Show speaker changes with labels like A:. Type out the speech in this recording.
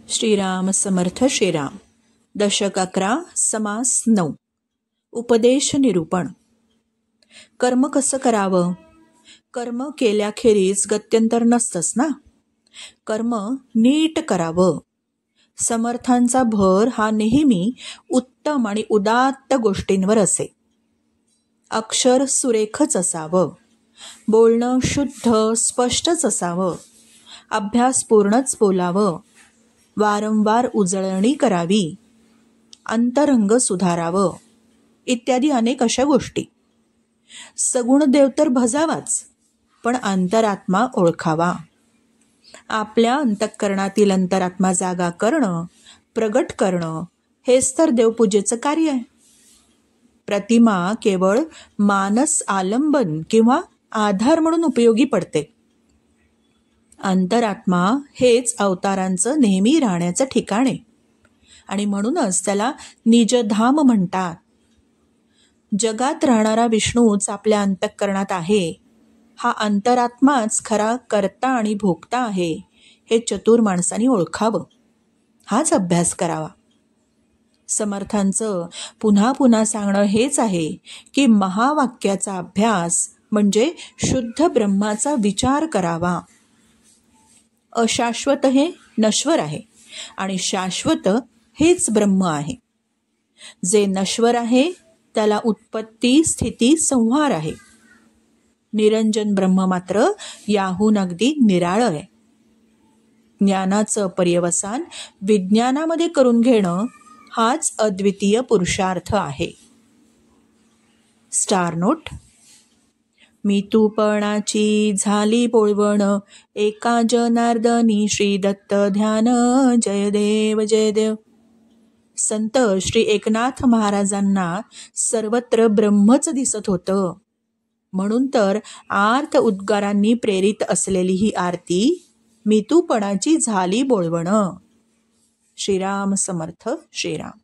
A: श्रीराम समर्थ श्रीराम. दशक 11, समास 9. उपदेश निरूपण. कर्म कसं करावं? कर्म केल्याखेरीज गत्यंतर नसतंच ना. कर्म नीट करावं. समर्थांचा भर हा नेहमी उत्तम आणि उदात्त गोष्टींवर असे. अक्षर सुरेखच असावं, बोलणं शुद्ध स्पष्टच असावं, अभ्यास पूर्णच बोलावं, वारंवार उजळणी करावी, अंतरंग सुधारावं, इत्यादी अनेक अशा गोष्टी. सगुण देव तर भजावाच, पण अंतरात्मा ओळखावा. आपल्या अंतःकरणातील अंतरात्मा जागा करणं, प्रगट करणं हेच तर देवपूजेचं कार्य आहे. प्रतिमा केवळ मानस आलंबन किंवा आधार म्हणून उपयोगी पडते. अंतरात्मा हेच अवतारांचं नेहमी राहण्याचं ठिकाण आहे आणि म्हणूनच त्याला निजधाम म्हणतात. जगात राहणारा विष्णूच आपल्या अंतःकरणात आहे. हा अंतरात्माच खरा कर्ता आणि भोगता आहे हे चतुर माणसांनी ओळखावं. हाच अभ्यास करावा. समर्थांचं पुन्हा पुन्हा सांगणं हेच आहे की महावाक्याचा अभ्यास म्हणजे शुद्ध ब्रह्माचा विचार करावा. अशाश्वत हे नश्वर आहे आणि शाश्वत हेच ब्रह्म आहे. जे नश्वर आहे त्याला उत्पत्ती स्थिती संहार आहे. निरंजन ब्रह्म मात्र याहून अगदी निराळं आहे. ज्ञानाचं पर्यवसान विज्ञानामध्ये करून घेणं हाच अद्वितीय पुरुषार्थ आहे. Star note. मी तूपणाची झाली बोळवण, एका जनार्दनी श्री दत्त ध्यान. जय देव जय देव. संत श्री एकनाथ महाराजांना सर्वत्र ब्रह्मच दिसत होतं. म्हणून तर आर्त उद्गारांनी प्रेरित असलेली ही आरती मी तूपणाची झाली बोळवण. श्रीराम समर्थ श्रीराम.